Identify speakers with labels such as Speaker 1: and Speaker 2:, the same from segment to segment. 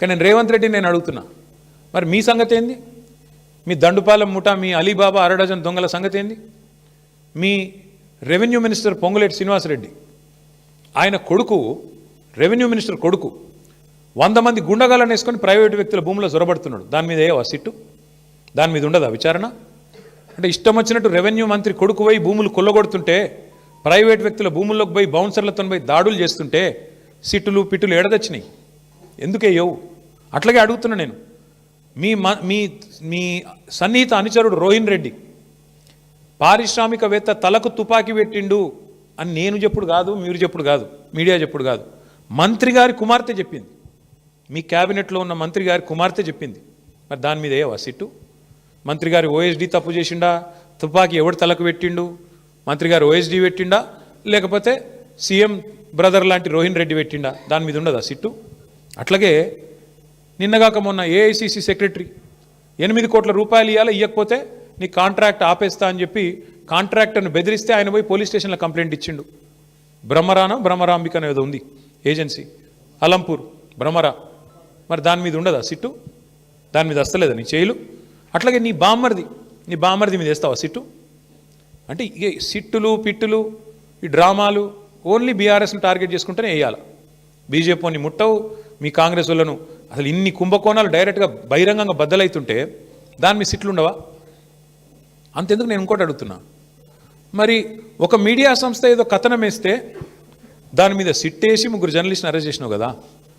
Speaker 1: కానీ నేను రేవంత్ రెడ్డి నేను అడుగుతున్నా, మరి మీ సంగతి ఏంది? మీ దండుపాలెం ముఠా, మీ అలీబాబా అరడజన్ దొంగల సంగతి ఏంది? మీ రెవెన్యూ మినిస్టర్ పొంగులేటి శ్రీనివాసరెడ్డి, ఆయన కొడుకు, రెవెన్యూ మినిస్టర్ కొడుకు 100 మంది గుండగాలను వేసుకొని ప్రైవేటు వ్యక్తుల భూముల్లో జొరబడుతున్నాడు. దాని మీద ఏవా సిట్టు? దాని మీద ఉండదా విచారణ? అంటే ఇష్టం వచ్చినట్టు రెవెన్యూ మంత్రి కొడుకు పోయి భూములు కొల్లగొడుతుంటే, ప్రైవేట్ వ్యక్తుల భూముల్లోకి పోయి బౌన్సర్లతో పోయి దాడులు చేస్తుంటే సిట్టులు పిట్టులు ఎడదచ్చినాయి? ఎందుకేయవు? అట్లాగే అడుగుతున్నా నేను. మీ మీ మీ సన్నిహిత అనుచరుడు రోహిన్ రెడ్డి పారిశ్రామికవేత్త తలకు తుపాకీ పెట్టిండు అని నేను చెప్పుడు కాదు, మీరు చెప్పుడు కాదు, మీడియా చెప్పుడు కాదు, మంత్రి గారి కుమార్తె చెప్పింది. మీ క్యాబినెట్లో ఉన్న మంత్రి గారి కుమార్తె చెప్పింది. మరి దాని మీద ఏవా సిట్టు? మంత్రి గారి ఓఎస్డీ తప్పు చేసిండా? తుపాకీ ఎవడు తలకు పెట్టిండు? మంత్రి గారు ఓఎస్డీ పెట్టిండా, లేకపోతే సీఎం బ్రదర్ లాంటి రోహిన్ రెడ్డి పెట్టిండా? దాని మీద ఉండదా సిట్టు? అట్లాగే నిన్నగాక మొన్న ఏఐసిసి సెక్రటరీ 8 కోట్ల రూపాయలు ఇవ్వాలి, ఇవ్వకపోతే నీ కాంట్రాక్ట్ ఆపేస్తా అని చెప్పి కాంట్రాక్టర్ను బెదిరిస్తే ఆయన పోయి పోలీస్ స్టేషన్లో కంప్లైంట్ ఇచ్చిండు. బ్రహ్మరాంబిక అనేది ఉంది ఏజెన్సీ, అలంపూర్ బ్రహ్మరా. మరి దాని మీద ఉండదా సిట్టు? దాని మీద వస్తలేదా నీ చేయిలు? అట్లాగే నీ బామ్మర్ది మీద వేస్తావా సిట్టు? అంటే ఇక సిట్టులు పిట్టులు ఈ డ్రామాలు ఓన్లీ బీఆర్ఎస్ను టార్గెట్ చేసుకుంటేనే వేయాలి. బీజేపీని ముట్టవు, మీ కాంగ్రెస్ వాళ్ళను అసలు ఇన్ని కుంభకోణాలు డైరెక్ట్గా బహిరంగంగా బద్దలవుతుంటే దాని మీద సిట్లు ఉండవా? అంతెందుకు నేను ఇంకోటి అడుగుతున్నా, మరి ఒక మీడియా సంస్థ ఏదో కథనం వేస్తే దాని మీద సిట్టేసి 3 జర్నలిస్ట్ని అరెస్ట్ చేసినావు కదా,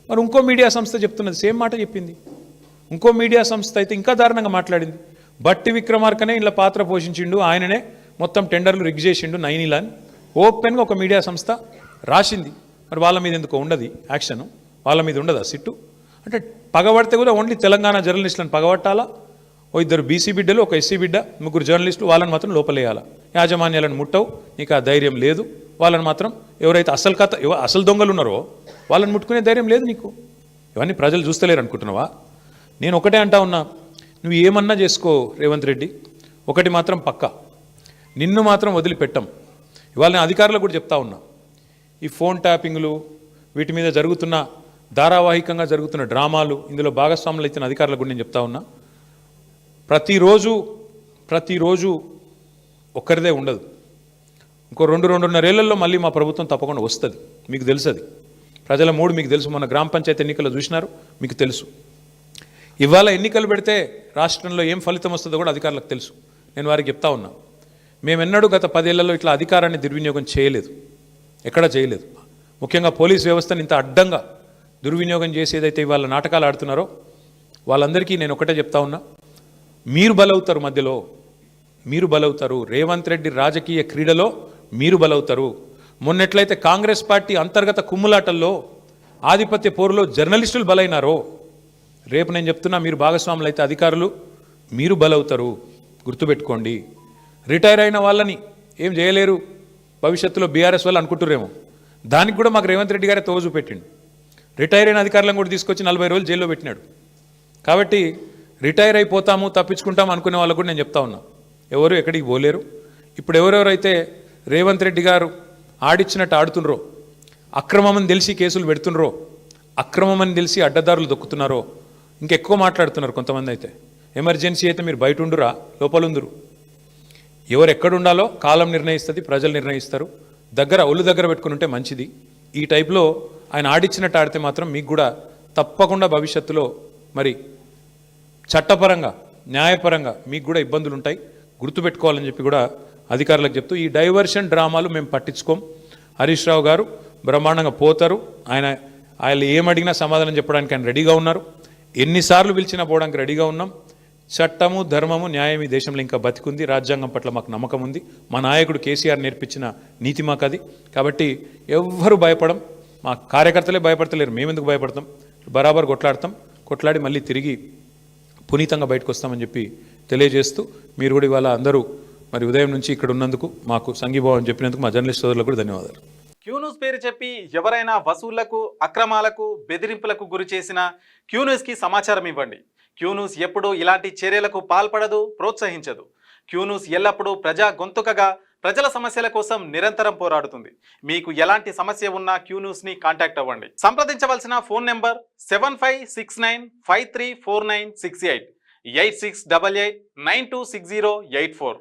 Speaker 1: మరి ఇంకో మీడియా సంస్థ చెప్తున్నది సేమ్ మాట చెప్పింది. ఇంకో మీడియా సంస్థ అయితే ఇంకా దారుణంగా మాట్లాడింది. బట్టి విక్రమార్కనే ఇలా పాత్ర పోషించిండు, ఆయననే మొత్తం టెండర్లు రిగ్ చేసిండు నైనిలా అని ఓపెన్గా ఒక మీడియా సంస్థ రాసింది. మరి వాళ్ళ మీద ఎందుకో ఉండదు యాక్షన్? వాళ్ళ మీద ఉండదా సిట్టు? అంటే పగబడితే కూడా ఓన్లీ తెలంగాణ జర్నలిస్టులను పగబట్టాలా? ఓ 2 బీసీ బిడ్డలు, ఒక ఎస్సీ బిడ్డ, 3 జర్నలిస్టులు, వాళ్ళని మాత్రం లోపలేయాలా? యాజమాన్యాలను ముట్టవు, నీకు ఆ ధైర్యం లేదు. వాళ్ళని మాత్రం ఎవరైతే అసలు దొంగలు ఉన్నారో వాళ్ళని ముట్టుకునే ధైర్యం లేదు నీకు. ఇవన్నీ ప్రజలు చూస్తలేరు అనుకుంటున్నావా? నేను ఒకటే అంటా ఉన్నా, నువ్వు ఏమన్నా చేసుకో రేవంత్ రెడ్డి, ఒకటి మాత్రం పక్కా, నిన్ను మాత్రం వదిలిపెట్టం. ఇవాళ నేను అధికారులకు కూడా చెప్తా ఉన్నా, ఈ ఫోన్ ట్యాపింగ్లు వీటి మీద జరుగుతున్న ధారావాహికంగా జరుగుతున్న డ్రామాలు, ఇందులో భాగస్వాములు అయితే అధికారులకు కూడా నేను చెప్తా ఉన్నా, ప్రతిరోజు ఒక్కరిదే ఉండదు. ఇంకో 2-2.5 ఏళ్లలో మళ్ళీ మా ప్రభుత్వం తప్పకుండా వస్తుంది. మీకు తెలుసు, అది ప్రజల మూడు మీకు తెలుసు. మొన్న గ్రామ పంచాయతీ ఎన్నికల్లో చూసినారు, మీకు తెలుసు. ఇవాళ ఎన్నికలు పెడితే రాష్ట్రంలో ఏం ఫలితం వస్తుందో కూడా అధికారులకు తెలుసు. నేను వారికి చెప్తా ఉన్నా, మేమెన్నడూ గత 10 ఏళ్లలో ఇట్లా అధికారాన్ని దుర్వినియోగం చేయలేదు, ఎక్కడా చేయలేదు. ముఖ్యంగా పోలీస్ వ్యవస్థను ఇంత అడ్డంగా దుర్వినియోగం చేసేదైతే ఇవాళ నాటకాలు ఆడుతున్నారో వాళ్ళందరికీ నేను ఒకటే చెప్తా ఉన్నా, మీరు బలవుతారు, మధ్యలో మీరు బలవుతారు. రేవంత్ రెడ్డి రాజకీయ క్రీడలో మీరు బలవుతారు. మొన్నెట్లయితే కాంగ్రెస్ పార్టీ అంతర్గత కుమ్ములాటల్లో ఆధిపత్య పోరులో జర్నలిస్టులు బలైనారో, రేపు నేను చెప్తున్నా, మీరు భాగస్వాములు అయితే అధికారులు మీరు బలవుతారు. గుర్తుపెట్టుకోండి. రిటైర్ అయిన వాళ్ళని ఏం చేయలేరు భవిష్యత్తులో బీఆర్ఎస్ వాళ్ళు అనుకుంటురేమో, దానికి కూడా మాకు రేవంత్ రెడ్డి గారే తోవ చూపెట్టిండు. రిటైర్ అయిన అధికారులను కూడా తీసుకొచ్చి 40 రోజులు జైల్లో పెట్టినాడు. కాబట్టి రిటైర్ అయిపోతాము, తప్పించుకుంటాము అనుకునే వాళ్ళకు కూడా నేను చెప్తా ఉన్నా, ఎవరు ఎక్కడికి పోలేరు. ఇప్పుడు ఎవరెవరైతే రేవంత్ రెడ్డి గారు ఆడిచ్చినట్టు ఆడుతుండ్రో, అక్రమమని తెలిసి కేసులు పెడుతుండ్రో, అక్రమమని తెలిసి అడ్డదారులు దొక్కుతున్నారో, ఇంకెక్కువ మాట్లాడుతున్నారు కొంతమంది. అయితే ఎమర్జెన్సీ అయితే మీరు బయట ఉండురా, లోపల ఉందురు. ఎవరు ఎక్కడ ఉండాలో కాలం నిర్ణయిస్తుంది, ప్రజలు నిర్ణయిస్తారు. ఒళ్ళు దగ్గర పెట్టుకుని ఉంటే మంచిది. ఈ టైప్లో ఆయన ఆడిచ్చినట్టు ఆడితే మాత్రం మీకు కూడా తప్పకుండా భవిష్యత్తులో మరి చట్టపరంగా న్యాయపరంగా మీకు కూడా ఇబ్బందులు ఉంటాయి, గుర్తుపెట్టుకోవాలని చెప్పి కూడా అధికారులకు చెప్తూ, ఈ డైవర్షన్ డ్రామాలు మేము పట్టించుకోం. హరీష్ రావు గారు బ్రహ్మాండంగా పోతారు. ఆయన ఏమడిగినా సమాధానం చెప్పడానికి ఆయన రెడీగా ఉన్నారు. ఎన్నిసార్లు పిలిచినా పోవడానికి రెడీగా ఉన్నాం. చట్టము, ధర్మము, న్యాయం ఈ దేశంలో ఇంకా బతికుంది. రాజ్యాంగం పట్ల మాకు నమ్మకం ఉంది. మా నాయకుడు కేసీఆర్ నేర్పించిన నీతి మాకు అది. కాబట్టి ఎవ్వరూ భయపడం, మా కార్యకర్తలే భయపడతలేరు, మేమెందుకు భయపడతాం? బరాబర్ కొట్లాడి మళ్ళీ తిరిగి పునీతంగా బయటకు వస్తామని చెప్పి తెలియజేస్తూ, మీరు కూడా ఇవాళ అందరూ మరి ఉదయం నుంచి ఇక్కడ ఉన్నందుకు, మాకు సంఘీభావం చెప్పినందుకు మా జర్నలిస్ట్ సోదరులకు కూడా ధన్యవాదాలు.
Speaker 2: క్యూన్యూస్ పేరు చెప్పి ఎవరైనా వసూళ్లకు, అక్రమాలకు, బెదిరింపులకు గురి చేసిన క్యూన్యూస్కి సమాచారం ఇవ్వండి. క్యూన్యూస్ ఎప్పుడూ ఇలాంటి చర్యలకు పాల్పడదు, ప్రోత్సహించదు. క్యూన్యూస్ ఎల్లప్పుడూ ప్రజా గొంతుకగా ప్రజల సమస్యల కోసం నిరంతరం పోరాడుతుంది. మీకు ఎలాంటి సమస్య ఉన్నా క్యూ న్యూస్ని కాంటాక్ట్ అవ్వండి. సంప్రదించవలసిన ఫోన్ నెంబర్ 7569534968 8688926084.